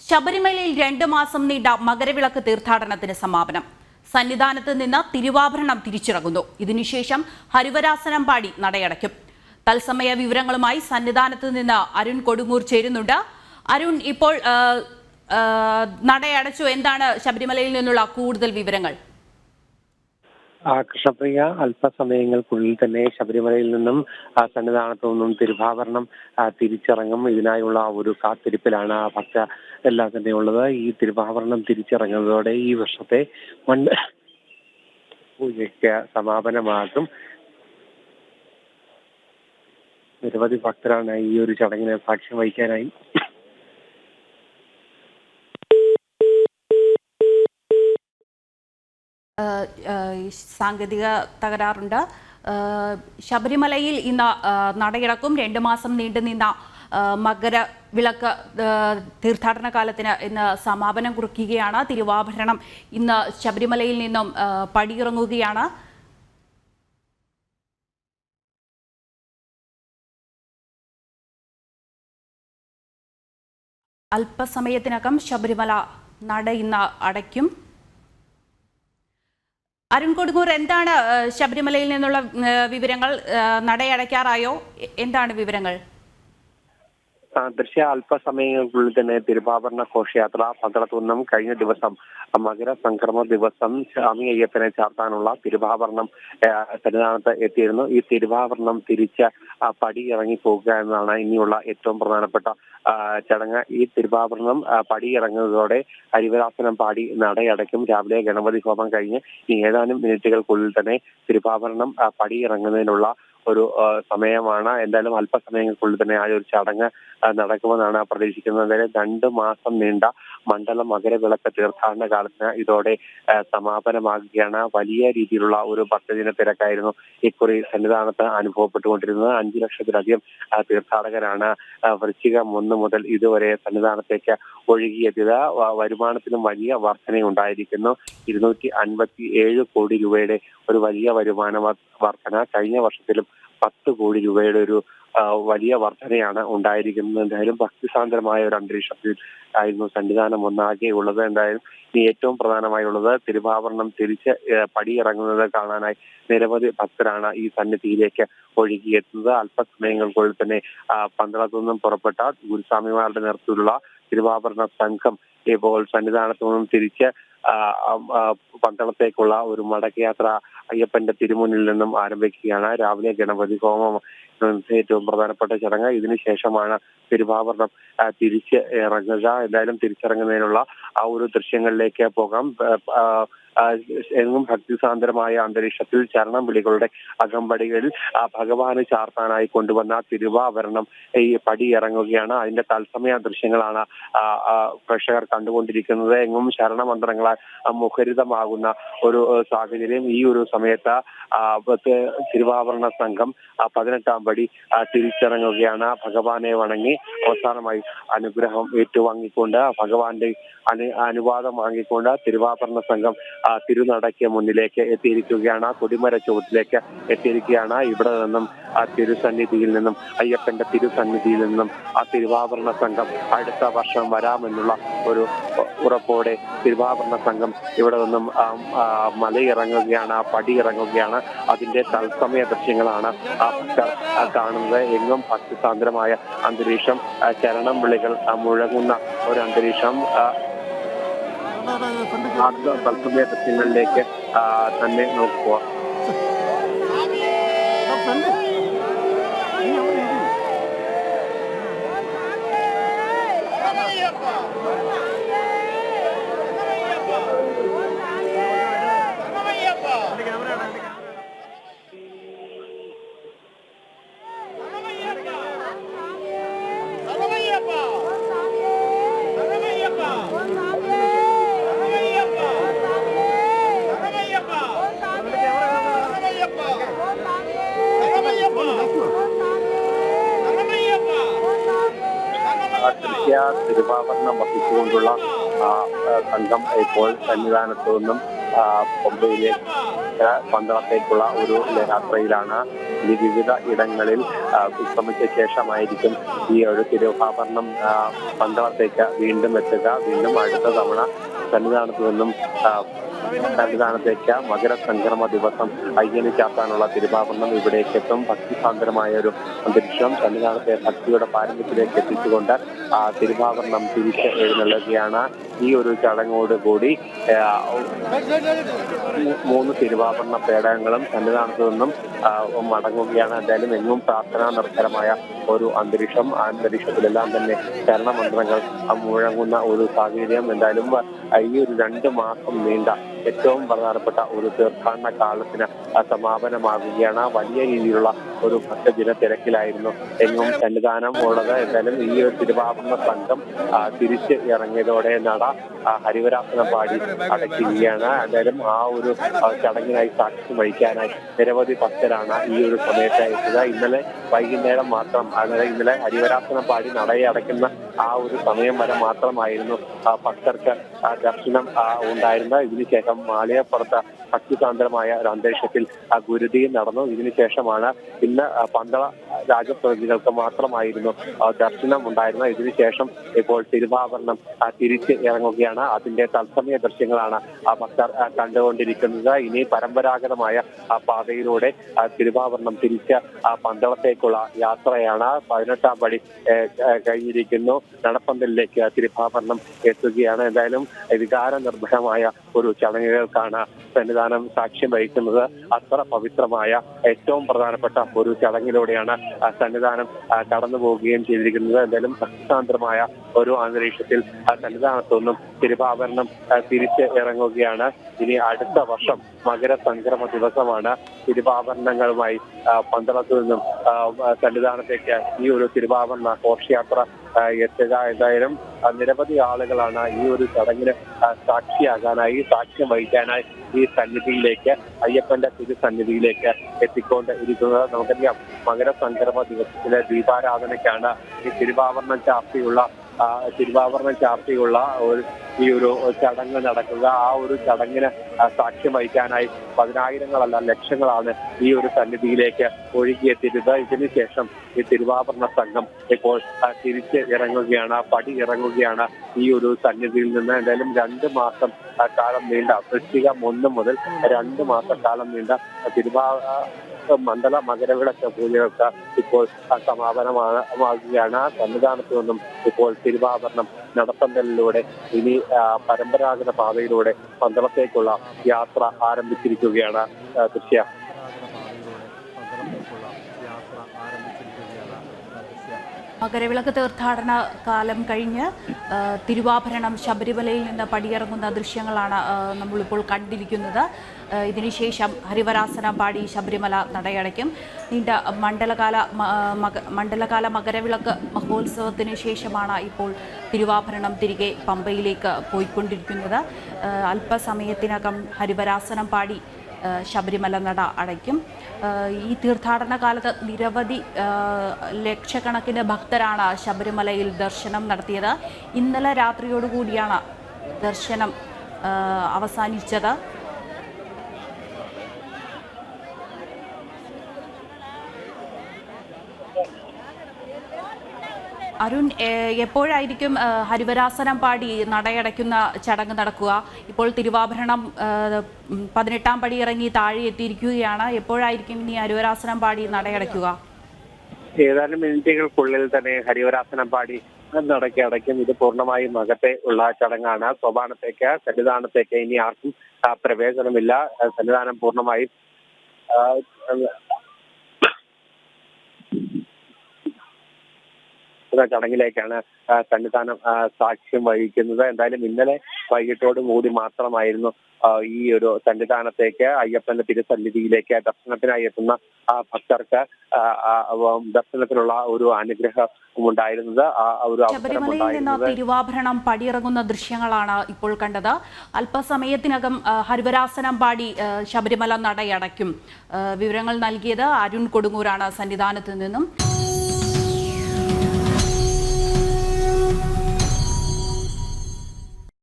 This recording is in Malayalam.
ശബരിമലയിൽ 2 മാസം നീണ്ട മകരവിളക്ക് തീർത്ഥാടനത്തിന് സമാപനം. സന്നിധാനത്ത് നിന്ന് തിരുവാഭരണം തിരിച്ചിറങ്ങുന്നു. ഇതിനുശേഷം ഹരിവരാസനം പാടി നടയടയ്ക്കും. തത്സമയ വിവരങ്ങളുമായി സന്നിധാനത്ത് നിന്ന് അരുൺ കൊടുങ്ങൂർ ചേരുന്നുണ്ട്. അരുൺ, ഇപ്പോൾ നടയടച്ചു. എന്താണ് ശബരിമലയിൽ നിന്നുള്ള കൂടുതൽ വിവരങ്ങൾ? കൃഷ്ണപ്രിയ, അല്പസമയങ്ങൾക്കുള്ളിൽ തന്നെ ശബരിമലയിൽ നിന്നും സന്നിധാനത്തു നിന്നും തിരുവാഭരണം തിരിച്ചിറങ്ങും. ഇതിനായുള്ള ഒരു കാത്തിരിപ്പിലാണ് ഭക്ത എല്ലാം തന്നെ ഉള്ളത്. ഈ തിരുവാഭരണം തിരിച്ചിറങ്ങുന്നതോടെ ഈ വർഷത്തെ പൂജയ്ക്ക് സമാപനമാകും. നിരവധി ഭക്തരാണ് ഈ ഒരു ചടങ്ങിന് സാക്ഷ്യം വഹിക്കാനായി സാങ്കേതിക തകരാറുണ്ട്. ശബരിമലയിൽ ഇന്ന് നടയടക്കും. 2 മാസം നീണ്ടുനിന്ന മകരവിളക്ക് തീർത്ഥാടന കാലത്തിന് ഇന്ന് സമാപനം കുറിക്കുകയാണ്. തിരുവാഭരണം ഇന്ന് ശബരിമലയിൽ നിന്നും പടിയിറങ്ങുകയാണ്. അല്പസമയത്തിനകം ശബരിമല നട ഇന്ന് അടയ്ക്കും. അരുൺ കൊടുങ്ങൂർ, എന്താണ് ശബരിമലയിൽ നിന്നുള്ള വിവരങ്ങൾ? നടയടയ്ക്കാറായോ? എന്താണ് വിവരങ്ങൾ? അല്പസമയങ്ങൾക്കുള്ളിൽ തന്നെ തിരുവാഭരണ ഘോഷയാത്ര പന്തളത്തുനിന്നും കഴിഞ്ഞ ദിവസം മകര സംക്രമ ദിവസം സ്വാമി അയ്യപ്പനെ ചാർത്താനുള്ള തിരുവാഭരണം സന്നിധാനത്ത് എത്തിയിരുന്നു. ഈ തിരുവാഭരണം തിരിച്ച് പടി ഇറങ്ങി പോകുക എന്നതാണ് ഇനിയുള്ള ഏറ്റവും പ്രധാനപ്പെട്ട ചടങ്ങ്. ഈ തിരുവാഭരണം പടി ഇറങ്ങുന്നതോടെ ഹരിവരാസനം പാടി നടയടയ്ക്കും. രാവിലെ ഗണപതി ഹോമം കഴിഞ്ഞ് ഏതാനും മിനിറ്റുകൾക്കുള്ളിൽ തന്നെ തിരുവാഭരണം പടി ഇറങ്ങുന്നതിനുള്ള ഒരു സമയമാണ്. എന്തായാലും അല്പസമയങ്ങൾക്കുള്ളിൽ തന്നെ ആ ഒരു ചടങ്ങ് നടക്കുമെന്നാണ് പ്രതീക്ഷിക്കുന്നത്. 2 മാസം നീണ്ട മണ്ഡല മകരവിളക്ക് തീർത്ഥാടന കാലത്തിന് ഇതോടെ സമാപനമാകുകയാണ്. വലിയ രീതിയിലുള്ള ഒരു ഭക്തജന തിരക്കായിരുന്നു ഇക്കുറി സന്നിധാനത്ത് അനുഭവപ്പെട്ടുകൊണ്ടിരുന്നത്. 5 ലക്ഷത്തിലധികം തീർത്ഥാടകരാണ് വൃശ്ചികം 1 മുതൽ ഇതുവരെ സന്നിധാനത്തേക്ക് ഒഴുകിയെത്തിയത്. വരുമാനത്തിനും വലിയ വർധനയുണ്ടായിരിക്കുന്നു. 257 കോടി രൂപയുടെ ഒരു വലിയ വരുമാന വർധന. കഴിഞ്ഞ വർഷത്തിലും 10 കോടി രൂപയുടെ ഒരു വലിയ വർധനയാണ് ഉണ്ടായിരിക്കുന്നത്. എന്തായാലും ഭക്തിസാന്ദ്രമായ ഒരു അന്തരീക്ഷത്തിൽ ആയിരുന്നു സന്നിധാനം ഒന്നാകെ ഉള്ളത്. എന്തായാലും ഇനി ഏറ്റവും പ്രധാനമായുള്ളത് തിരുവാഭരണം തിരിച്ച് പടിയിറങ്ങുന്നത് കാണാനായി നിരവധി ഭക്തരാണ് ഈ സന്നിധിയിലേക്ക് ഒഴുകിയെത്തുന്നത്. അല്പസമയങ്ങൾക്കുള്ളിൽ തന്നെ പന്തളത്തു നിന്നും പുറപ്പെട്ട ഗുരുസ്വാമിമാരുടെ നേതൃത്വത്തിലുള്ള തിരുവാഭരണ സംഘം ഇപ്പോൾ സന്നിധാനത്തു നിന്നും തിരിച്ച് പന്തളത്തേക്കുള്ള ഒരു മടക്കയാത്ര അയ്യപ്പന്റെ തിരുമുന്നിൽ നിന്നും ആരംഭിക്കുകയാണ്. രാവിലെ ഗണപതി ഹോമം ഏറ്റവും പ്രധാനപ്പെട്ട ചടങ്ങ്. ഇതിനുശേഷമാണ് തിരുവാഭരണം തിരിച്ച് ഇറങ്ങുക. എന്തായാലും തിരിച്ചിറങ്ങുന്നതിനുള്ള ആ ഒരു ദൃശ്യങ്ങളിലേക്ക് പോകാം. എങ്ങും ഭക്തിസാന്ദ്രമായ അന്തരീക്ഷത്തിൽ ചരണം വിളികളുടെ അകമ്പടികളിൽ ഭഗവാന് ചാർത്താനായി കൊണ്ടുവന്ന തിരുവാഭരണം ഈ പടി ഇറങ്ങുകയാണ്. അതിന്റെ തത്സമയ ദൃശ്യങ്ങളാണ് പ്രേക്ഷകർ കണ്ടുകൊണ്ടിരിക്കുന്നത്. എങ്ങും ശരണമന്ത്രങ്ങളാൽ മുഖരിതമാകുന്ന ഒരു സാഹചര്യം. ഈ ഒരു സമയത്ത് തിരുവാഭരണ സംഘം 18ാം പടി തിരിച്ചിറങ്ങുകയാണ്. ഭഗവാനെ വണങ്ങി അവസാനമായി അനുഗ്രഹം ഏറ്റുവാങ്ങിക്കൊണ്ട് ഭഗവാന്റെ അനുവാദം വാങ്ങിക്കൊണ്ട് തിരുവാഭരണ സംഘം തിരുനടയ്ക്ക് മുന്നിലേക്ക് എത്തിയിരിക്കുകയാണ്. കൊടിമര ചുവട്ടിലേക്ക് എത്തിയിരിക്കുകയാണ്. ഇവിടെ നിന്നും ആ തിരുസന്നിധിയിൽ നിന്നും അയ്യപ്പന്റെ തിരുസന്നിധിയിൽ നിന്നും ആ തിരുവാഭരണ സംഘം അടുത്ത വർഷം വരാമെന്നുള്ള ഒരു ഉറപ്പോടെ തിരുവാഭരണ സംഘം ഇവിടെ നിന്നും മലയിറങ്ങുകയാണ്, പടിയിറങ്ങുകയാണ്. അതിന്റെ തത്സമയ ദൃശ്യങ്ങളാണ് ഭക്തർ കാണുന്നത്. എങ്ങും ഭക്തിസാന്ദ്രമായ അന്തരീക്ഷം, ചരണം വിളികൾ മുഴങ്ങുന്ന ഒരു അന്തരീക്ഷം. തത്സമയ ദൃശ്യങ്ങളിലേക്ക് തന്നെ നോക്കുക. തിരുവാഭരണം വഹിച്ചുകൊണ്ടുള്ള സംഘം ഇപ്പോൾ സന്നിധാനത്തു നിന്നും പമ്പയിലേക്ക് പന്തളത്തേക്കുള്ള ഒരു യാത്രയിലാണ്. ഈ വിവിധ ഇടങ്ങളിൽ വിശ്രമിച്ച ശേഷമായിരിക്കും ഈ ഒരു തിരുവാഭരണം പന്തളത്തേക്ക് വീണ്ടും എത്തുക. വീണ്ടും അടുത്ത തവണ സന്നിധാനത്തേക്ക് മകരസംക്രമ ദിവസം അയ്യന് ചാർത്താനുള്ള തിരുവാഭരണം ഇവിടേക്ക് എത്തും. ഭക്തിസാന്ദ്രമായ ഒരു അന്തരീക്ഷം സന്നിധാനത്തെ ഭക്തിയുടെ പാരമ്പര്യത്തിലേക്ക് എത്തിച്ചുകൊണ്ട് തിരുവാഭരണം തിരിച്ച് എഴുന്നള്ളുകയാണ്. ഈ ഒരു ചടങ്ങോടുകൂടി 3 തിരുവാഭരണ പേടകങ്ങളും സന്നിധാനത്ത് നിന്നും മടങ്ങുകയാണ്. എന്തായാലും എങ്ങും പ്രാർത്ഥനാ നിർഭരമായ ഒരു അന്തരീക്ഷം. ആ അന്തരീക്ഷത്തിലെല്ലാം തന്നെ ശരണമന്ത്രങ്ങൾ മുഴങ്ങുന്ന ഒരു സാഹചര്യം. എന്തായാലും ഈ ഒരു 2 മാസം നീണ്ട ഏറ്റവും പ്രധാനപ്പെട്ട ഒരു തീർത്ഥാടന കാലത്തിന് സമാപനമാകുകയാണ്. വലിയ രീതിയിലുള്ള ഒരു ഭക്തജന തിരക്കിലായിരുന്നു എങ്ങും സന്നിധാനം ഉള്ളത്. എന്തായാലും ഈ ഒരു തിരുവാഭരണ സംഘം തിരിച്ച് ഇറങ്ങിയതോടെ നട ഹരിവരാസനം പാടി അടയ്ക്കുകയാണ്. എന്തായാലും ആ ഒരു ചടങ്ങിനായി സാക്ഷ്യം വഹിക്കാനായി നിരവധി ഭക്തരാണ് ഈ ഒരു സമയത്ത് എത്തുക. ഇന്നലെ വൈകുന്നേരം മാത്രം, അതായത് ഇന്നലെ ഹരിവരാസനം പാടി നടയെ അടയ്ക്കുന്ന ആ ഒരു സമയം വരെ മാത്രമായിരുന്നു ഭക്തർക്ക് ദർശനം ഉണ്ടായിരുന്നത്. ഇതിനുശേഷം മാളികപ്പുറത്ത് ഭക്തിസാന്ദ്രമായ ഒരു അന്തരീക്ഷത്തിൽ ഗുരുതിയും നടന്നു. ഇതിനുശേഷമാണ് ഇന്ന് പന്തള രാജപ്രതിനിധികൾക്ക് മാത്രമായിരുന്നു ദർശനം ഉണ്ടായിരുന്നത്. ഇതിനുശേഷം ഇപ്പോൾ തിരുവാഭരണം തിരിച്ച് ഇറങ്ങുകയാണ്. അതിന്റെ തത്സമയ ദൃശ്യങ്ങളാണ് ഭക്തർ കണ്ടുകൊണ്ടിരിക്കുന്നത്. ഇനി പരമ്പരാഗതമായ പാതയിലൂടെ തിരുവാഭരണം തിരിച്ച് പന്തളത്തേക്കുള്ള യാത്രയാണ്. 18ാം പടി കഴിഞ്ഞിരിക്കുന്നു. നടപ്പന്തലിലേക്ക് തിരുവാഭരണം എത്തുകയാണ്. എന്തായാലും വികാര നിർഭരമായ ഒരു ചടങ്ങുകൾക്കാണ് സന്നിധാനം സാക്ഷ്യം വഹിക്കുന്നത്. അത്ര പവിത്രമായ ഏറ്റവും പ്രധാനപ്പെട്ട ഒരു ചടങ്ങിലൂടെയാണ് സന്നിധാനം കടന്നു പോവുകയും ചെയ്തിരിക്കുന്നത്. എന്തായാലും ഭക്തിസാന്ദ്രമായ ഒരു അന്തരീക്ഷത്തിൽ സന്നിധാനത്തൊന്നും തിരുവാഭരണം തിരിച്ച് ഇറങ്ങുകയാണ്. ഇനി അടുത്ത വർഷം മകരസംക്രമ ദിവസമാണ് തിരുവാഭരണങ്ങളുമായി പന്തളത്തു നിന്നും സന്നിധാനത്തേക്ക് ഈ ഒരു തിരുവാഭരണ ഘോഷയാത്ര എത്തുക. എന്തായാലും നിരവധി ആളുകളാണ് ഈ ഒരു ചടങ്ങിന് സാക്ഷിയാകാനായി, സാക്ഷ്യം വഹിക്കാനായി ഈ സന്നിധിയിലേക്ക്, അയ്യപ്പന്റെ തിരുസന്നിധിയിലേക്ക് എത്തിക്കൊണ്ട് ഇരിക്കുന്നത്. നമുക്കറിയാം, മകരസംക്രമ ദിവസത്തിലെ ദീപാരാധനയ്ക്കാണ് ഈ തിരുവാഭരണം ചാർത്തിയുള്ള ഈ ഒരു ചടങ്ങ് നടക്കുക. ആ ഒരു ചടങ്ങിന് സാക്ഷ്യം വഹിക്കാനായി പതിനായിരങ്ങളല്ല ലക്ഷങ്ങളാണ് ഈ ഒരു സന്നിധിയിലേക്ക് ഒഴുകിയെത്തിയിരുന്നത്. ഇതിനുശേഷം ഈ തിരുവാഭരണ സംഘം ഇപ്പോൾ തിരിച്ച് ഇറങ്ങുകയാണ്, പടി ഇറങ്ങുകയാണ് ഈ ഒരു സന്നിധിയിൽ നിന്ന്. എന്തായാലും 2 മാസം കാലം നീണ്ട, വൃശ്ചികം 1 മുതൽ 2 മാസക്കാലം നീണ്ട മണ്ഡല മകരവിളക്ക് പൂജകൾക്ക് ഇപ്പോൾ സമാപനമാകുകയാണ്. സന്നിധാനത്ത് നിന്നും ഇപ്പോൾ തിരുവാഭരണം നടപ്പന്തലിലൂടെ ഇനി പരമ്പരാഗത പാതയിലൂടെ പന്തളത്തേക്കുള്ള യാത്ര ആരംഭിച്ചിരിക്കുകയാണ്. ദൃശ്യ മകരവിളക്ക് തീർത്ഥാടന കാലം കഴിഞ്ഞ് തിരുവാഭരണം ശബരിമലയിൽ നിന്ന് പടിയിറങ്ങുന്ന ദൃശ്യങ്ങളാണ് നമ്മളിപ്പോൾ കണ്ടിരിക്കുന്നത്. ഇതിനുശേഷം ഹരിവരാസനം പാടി ശബരിമല നടയടയ്ക്കും. നീണ്ട മണ്ഡലകാല മകരവിളക്ക് മഹോത്സവത്തിന് ശേഷമാണ് ഇപ്പോൾ തിരുവാഭരണം തിരികെ പമ്പയിലേക്ക് പോയിക്കൊണ്ടിരിക്കുന്നത്. അല്പസമയത്തിനകം ഹരിവരാസനം പാടി ശബരിമല നട അടയ്ക്കും. ഈ തീർത്ഥാടന കാലത്ത് നിരവധി ലക്ഷക്കണക്കിന് ഭക്തരാണ് ശബരിമലയിൽ ദർശനം നടത്തിയത്. ഇന്നലെ രാത്രിയോടുകൂടിയാണ് ദർശനം അവസാനിച്ചത്. അരുൺ, എപ്പോഴായിരിക്കും ഹരിവരാസനം പാടി നടയടയ്ക്കുന്ന ചടങ്ങ് നടക്കുക? ഇപ്പോൾ തിരുവാഭരണം 18ാം പടി ഇറങ്ങി താഴെ എത്തിയിരിക്കുകയാണ്. എപ്പോഴായിരിക്കും ഇനി ഹരിവരാസനം പാടി നടയടയ്ക്കുക? ഏതാനും മിനിറ്റുകൾക്കുള്ളിൽ തന്നെ ഹരിവരാസനം പാടി നടയടയ്ക്കും. ഇത് പൂർണ്ണമായും അകത്തെ ഉള്ള ചടങ്ങാണ്. സോപാനത്തേക്ക്, സന്നിധാനത്തേക്ക് ഇനി ആർക്കും പ്രവേശനമില്ല. സന്നിധാനം പൂർണ്ണമായും ചടങ്ങിലേക്കാണ് സന്നിധാനം സാക്ഷ്യം വഹിക്കുന്നത്. എന്തായാലും ഇന്നലെ വൈകിട്ടോട് കൂടി മാത്രമായിരുന്നു ഈ ഒരു സന്നിധാനത്തേക്ക്, അയ്യപ്പന്റെ തിരുസന്നിധിയിലേക്ക് ദർശനത്തിനായി എത്തുന്ന ഭക്തർക്ക് ദർശനത്തിനുള്ള ഒരു അനുഗ്രഹം ഉണ്ടായിരുന്നത്. ശബരിമലയിൽ നിന്ന് തിരുവാഭരണം പടിയിറങ്ങുന്ന ദൃശ്യങ്ങളാണ് ഇപ്പോൾ കണ്ടത്. അല്പസമയത്തിനകം ഹരിവരാസനം പാടി ശബരിമല നടയടയ്ക്കും. വിവരങ്ങൾ നൽകിയത് അരുൺ കൊടുങ്ങൂരാണ് സന്നിധാനത്ത് നിന്നും.